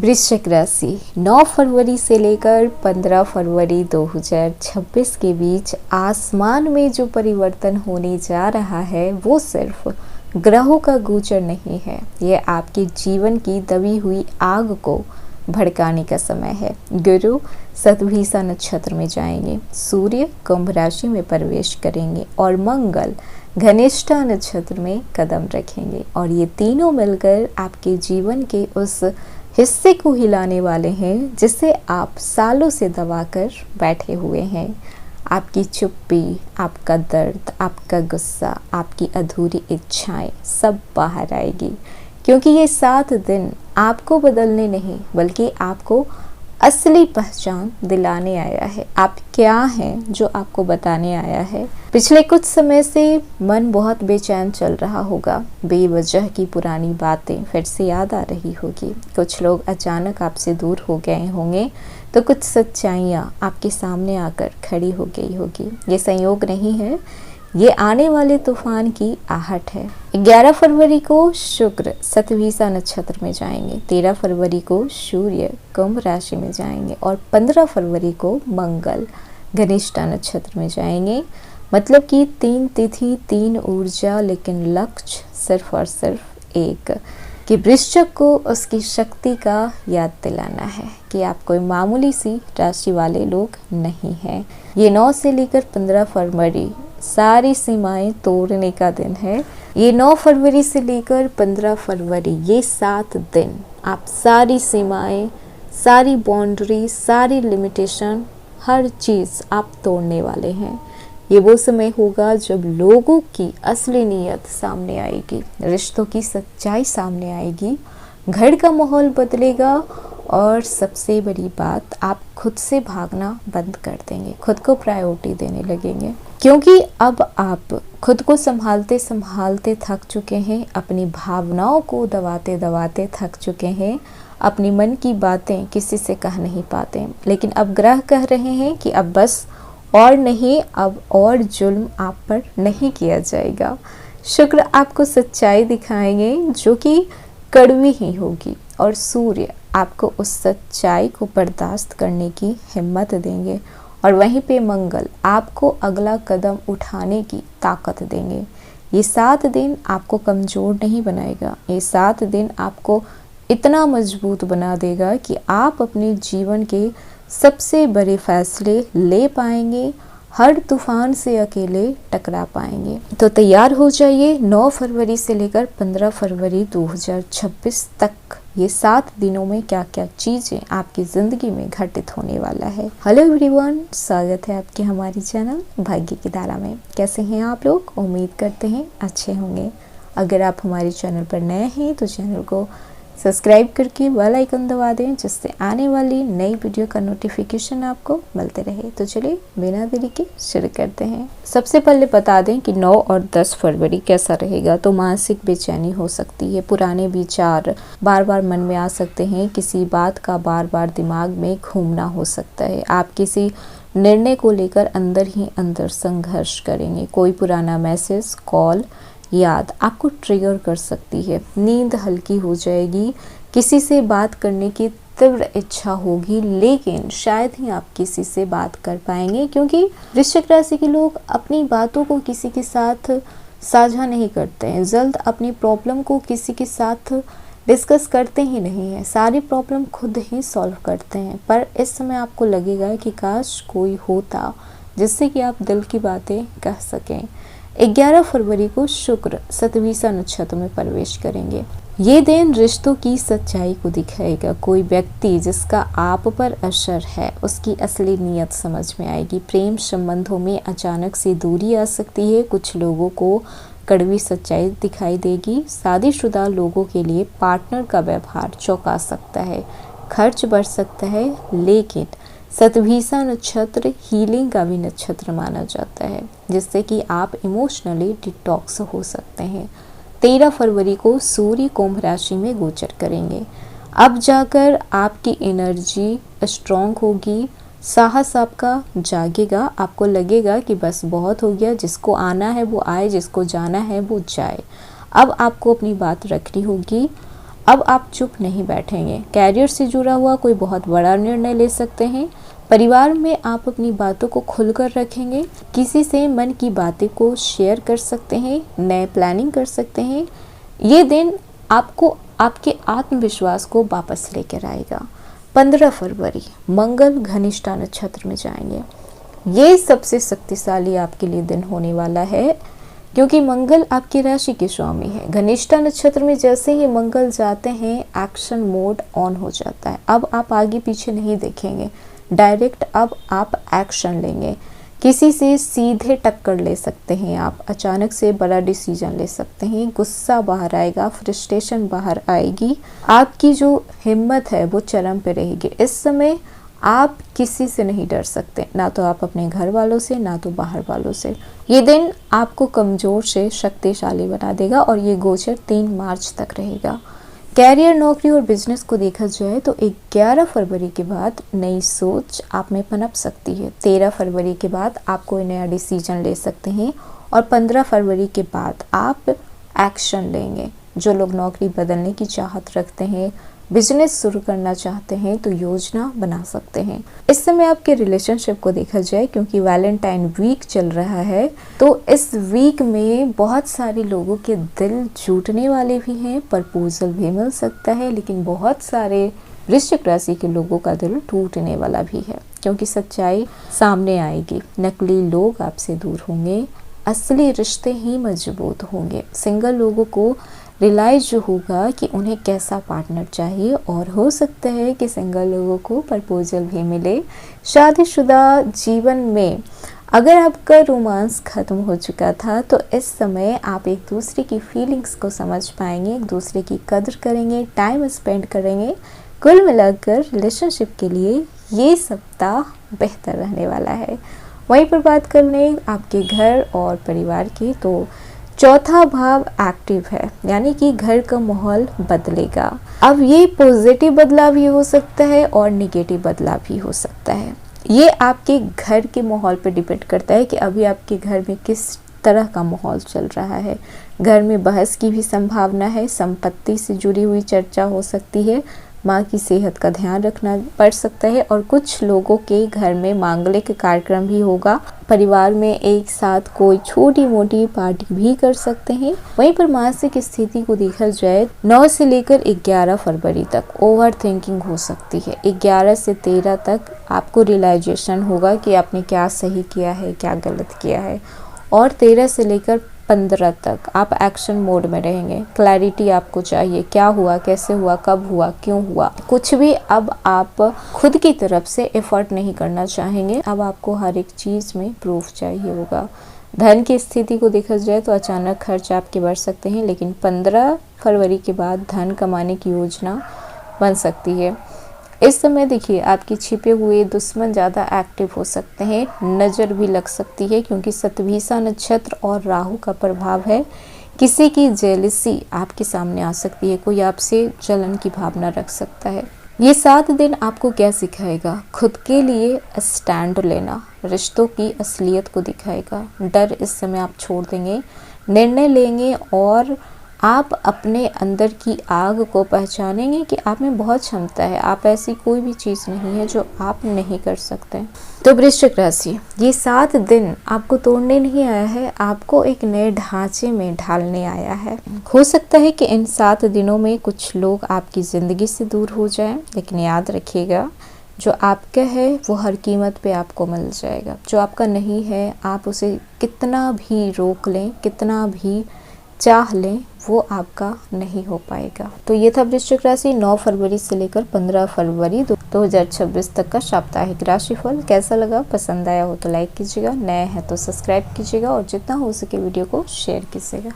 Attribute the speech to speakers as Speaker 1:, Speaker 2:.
Speaker 1: वृश्चिक राशि 9 फरवरी से लेकर 15 फरवरी 2026 के बीच आसमान में जो परिवर्तन होने जा रहा है वो सिर्फ ग्रहों का गोचर नहीं है, ये आपके जीवन की दबी हुई आग को भड़काने का समय है। गुरु शतभिषा नक्षत्र में जाएंगे, सूर्य कुंभ राशि में प्रवेश करेंगे और मंगल घनिष्ठा नक्षत्र में कदम रखेंगे और ये तीनों मिलकर आपके जीवन के उस हिस्से को हिलाने वाले हैं जिसे आप सालों से दबाकर बैठे हुए हैं। आपकी चुप्पी, आपका दर्द, आपका गुस्सा, आपकी अधूरी इच्छाएं सब बाहर आएगी, क्योंकि ये 7 दिन आपको बदलने नहीं बल्कि आपको असली पहचान दिलाने आया है। आप क्या हैं जो आपको बताने आया है। पिछले कुछ समय से मन बहुत बेचैन चल रहा होगा, बेवजह की पुरानी बातें फिर से याद आ रही होगी। कुछ लोग अचानक आपसे दूर हो गए होंगे तो कुछ सच्चाइयाँ आपके सामने आकर खड़ी हो गई होगी। ये संयोग नहीं है, ये आने वाले तूफान की आहट है। 11 फरवरी को शुक्र शतभिषा नक्षत्र में जाएंगे, 13 फरवरी को सूर्य कुंभ राशि में जाएंगे और 15 फरवरी को मंगल घनिष्ठा नक्षत्र में जाएंगे। मतलब कि 3 तिथि 3 ऊर्जा, लेकिन लक्ष्य सिर्फ और सिर्फ एक, कि वृश्चिक को उसकी शक्ति का याद दिलाना है कि आप कोई मामूली सी राशि वाले लोग नहीं हैं। ये 9 से लेकर 15 फरवरी सारी सीमाएं तोड़ने का दिन है। ये 9 फरवरी से लेकर 15 फरवरी ये 7 दिन आप सारी सीमाएं, सारी बाउंड्री, सारी लिमिटेशन, हर चीज़ आप तोड़ने वाले हैं। ये वो समय होगा जब लोगों की असली नीयत सामने आएगी, रिश्तों की सच्चाई सामने आएगी, घर का माहौल बदलेगा और सबसे बड़ी बात, आप खुद से भागना बंद कर देंगे, खुद को प्रायोरिटी देने लगेंगे, क्योंकि अब आप खुद को संभालते संभालते थक चुके हैं, अपनी भावनाओं को दबाते दबाते थक चुके हैं, अपनी मन की बातें किसी से कह नहीं पाते। लेकिन अब ग्रह कह रहे हैं कि अब बस और नहीं, अब और जुल्म आप पर नहीं किया जाएगा। शुक्र आपको सच्चाई दिखाएंगे जो कि कड़वी ही होगी और सूर्य आपको उस सच्चाई को बर्दाश्त करने की हिम्मत देंगे और वहीं पे मंगल आपको अगला कदम उठाने की ताकत देंगे। ये 7 दिन आपको कमज़ोर नहीं बनाएगा, ये 7 दिन आपको इतना मजबूत बना देगा कि आप अपने जीवन के सबसे बड़े फैसले ले पाएंगे, हर तूफान से अकेले टकरा पाएंगे। तो तैयार हो जाइए, 9 फरवरी से लेकर 15 फरवरी 2026 तक ये 7 दिनों में क्या क्या चीज़ें आपकी ज़िंदगी में घटित होने वाला है। हेलो एवरीवन, स्वागत है आपके हमारी चैनल भाग्य की धारा में। कैसे हैं आप लोग? उम्मीद करते हैं अच्छे होंगे। अगर आप हमारे चैनल पर नए हैं तो चैनल को सब्सक्राइब करके बेल आइकन दबा दें, जिससे आने वाली नई वीडियो का नोटिफिकेशन आपको मिलते रहे। तो चलिए बिना देरी के शुरू करते हैं। सबसे पहले बता दें कि 9 और 10 फरवरी कैसा रहेगा। तो मानसिक बेचैनी हो सकती है, पुराने विचार बार बार मन में आ सकते हैं, किसी बात का बार बार दिमाग में घूमना हो सकता है। आप किसी निर्णय को लेकर अंदर ही अंदर संघर्ष करेंगे। कोई पुराना मैसेज, कॉल, याद आपको ट्रिगर कर सकती है। नींद हल्की हो जाएगी, किसी से बात करने की तीव्र इच्छा होगी, लेकिन शायद ही आप किसी से बात कर पाएंगे, क्योंकि वृश्चिक राशि के लोग अपनी बातों को किसी के साथ साझा नहीं करते हैं, जल्द अपनी प्रॉब्लम को किसी के साथ डिस्कस करते ही नहीं हैं, सारी प्रॉब्लम खुद ही सॉल्व करते हैं। पर इस समय आपको लगेगा कि काश कोई होता जिससे कि आप दिल की बातें कह सकें। 11 फरवरी को शुक्र शतभिषा नक्षत्र में प्रवेश करेंगे। ये दिन रिश्तों की सच्चाई को दिखाएगा। कोई व्यक्ति जिसका आप पर असर है, उसकी असली नीयत समझ में आएगी। प्रेम संबंधों में अचानक से दूरी आ सकती है, कुछ लोगों को कड़वी सच्चाई दिखाई देगी। शादीशुदा लोगों के लिए पार्टनर का व्यवहार चौंका सकता है, खर्च बढ़ सकता है, लेकिन शतभिषा नक्षत्र हीलिंग का भी नक्षत्र माना जाता है, जिससे कि आप इमोशनली डिटॉक्स हो सकते हैं। 13 फरवरी को सूर्य कुंभ राशि में गोचर करेंगे। अब जाकर आपकी एनर्जी स्ट्रॉन्ग होगी, साहस आपका जागेगा, आपको लगेगा कि बस बहुत हो गया, जिसको आना है वो आए, जिसको जाना है वो जाए। अब आपको अपनी बात रखनी होगी। अब आप चुप नहीं बैठेंगे। कैरियर से जुड़ा हुआ कोई बहुत बड़ा निर्णय ले सकते हैं। परिवार में आप अपनी बातों को खुलकर रखेंगे। किसी से मन की बातें को शेयर कर सकते हैं, नए प्लानिंग कर सकते हैं। ये दिन आपको आपके आत्मविश्वास को वापस लेकर आएगा। 15 फरवरी मंगल घनिष्ठा नक्षत्र में जाएंगे। ये सबसे शक्तिशाली आपके लिए दिन होने वाला है, क्योंकि मंगल आपकी राशि के स्वामी है। घनिष्ठा नक्षत्र में जैसे ही मंगल जाते हैं, एक्शन मोड ऑन हो जाता है। अब आप आगे पीछे नहीं देखेंगे, डायरेक्ट अब आप एक्शन लेंगे। किसी से सीधे टक्कर ले सकते हैं आप, अचानक से बड़ा डिसीजन ले सकते हैं। गुस्सा बाहर आएगा, फ्रस्ट्रेशन बाहर आएगी। आपकी जो हिम्मत है वो चरम पे रहेगी। इस समय आप किसी से नहीं डर सकते, ना तो आप अपने घर वालों से, ना तो बाहर वालों से। ये दिन आपको कमज़ोर से शक्तिशाली बना देगा और ये गोचर 3 मार्च तक रहेगा। कैरियर, नौकरी और बिजनेस को देखा जाए तो 11 फरवरी के बाद नई सोच आप में पनप सकती है। 13 फरवरी के बाद आप कोई नया डिसीजन ले सकते हैं और 15 फरवरी के बाद आप एक्शन लेंगे। जो लोग नौकरी बदलने की चाहत रखते हैं, बिजनेस शुरू करना चाहते हैं, तो योजना बना सकते हैं। इस समय आपके रिलेशनशिप को देखा जाए, क्योंकि वैलेंटाइन वीक चल रहा है, तो इस वीक में बहुत सारे लोगों के दिल टूटने वाले भी हैं, प्रपोजल भी मिल सकता है, लेकिन बहुत सारे वृश्चिक राशि के लोगों का दिल टूटने वाला भी है, क्योंकि सच्चाई सामने आएगी। नकली लोग आपसे दूर होंगे, असली रिश्ते ही मजबूत होंगे। सिंगल लोगों को रियलाइज होगा कि उन्हें कैसा पार्टनर चाहिए, और हो सकता है कि सिंगल लोगों को प्रपोजल भी मिले। शादीशुदा जीवन में अगर आपका रोमांस खत्म हो चुका था, तो इस समय आप एक दूसरे की फीलिंग्स को समझ पाएंगे, एक दूसरे की कदर करेंगे, टाइम स्पेंड करेंगे। कुल मिलाकर रिलेशनशिप के लिए ये सप्ताह बेहतर रहने वाला है। वहीं पर बात कर लें आपके घर और परिवार की, तो चौथा भाव एक्टिव है, यानी कि घर का माहौल बदलेगा। अब ये पॉजिटिव बदलाव भी हो सकता है और नेगेटिव बदलाव भी हो सकता है। ये आपके घर के माहौल पर डिपेंड करता है कि अभी आपके घर में किस तरह का माहौल चल रहा है। घर में बहस की भी संभावना है, संपत्ति से जुड़ी हुई चर्चा हो सकती है, माँ की सेहत का ध्यान रखना पड़ सकता है, और कुछ लोगों के घर में मांगलिक कार्यक्रम भी होगा। परिवार में एक साथ कोई छोटी मोटी पार्टी भी कर सकते हैं। वहीं पर मानसिक स्थिति को देखा जाए, 9 से लेकर 11 फरवरी तक ओवर थिंकिंग हो सकती है। 11 से 13 तक आपको रियलाइजेशन होगा कि आपने क्या सही किया है, क्या गलत किया है, और 13 से लेकर 15 तक आप एक्शन मोड में रहेंगे। क्लैरिटी आपको चाहिए, क्या हुआ, कैसे हुआ, कब हुआ, क्यों हुआ, कुछ भी अब आप खुद की तरफ से एफर्ट नहीं करना चाहेंगे। अब आपको हर एक चीज़ में प्रूफ चाहिए होगा। धन की स्थिति को देखा जाए तो अचानक खर्च आपके बढ़ सकते हैं, लेकिन 15 फरवरी के बाद धन कमाने की योजना बन सकती है। इस समय देखिए आपके छिपे हुए दुश्मन ज़्यादा एक्टिव हो सकते हैं, नज़र भी लग सकती है, क्योंकि शतभिषा नक्षत्र और राहु का प्रभाव है। किसी की जेलसी आपके सामने आ सकती है, कोई आपसे जलन की भावना रख सकता है। ये 7 दिन आपको क्या सिखाएगा? खुद के लिए स्टैंड लेना, रिश्तों की असलियत को दिखाएगा। डर इस समय आप छोड़ देंगे, निर्णय लेंगे, और आप अपने अंदर की आग को पहचानेंगे कि आप में बहुत क्षमता है। आप ऐसी कोई भी चीज़ नहीं है जो आप नहीं कर सकते। तो वृश्चिक राशि, ये 7 दिन आपको तोड़ने नहीं आया है, आपको एक नए ढांचे में ढालने आया है। हो सकता है कि इन 7 दिनों में कुछ लोग आपकी ज़िंदगी से दूर हो जाएं, लेकिन याद रखिएगा जो आपका है वो हर कीमत पे आपको मिल जाएगा। जो आपका नहीं है, आप उसे कितना भी रोक लें, कितना भी चाह लें, वो आपका नहीं हो पाएगा। तो ये था वृश्चिक राशि 9 फरवरी से लेकर 15 फरवरी 2026 तक का साप्ताहिक राशिफल। कैसा लगा? पसंद आया हो तो लाइक कीजिएगा, नए हैं तो सब्सक्राइब कीजिएगा, और जितना हो सके वीडियो को शेयर कीजिएगा।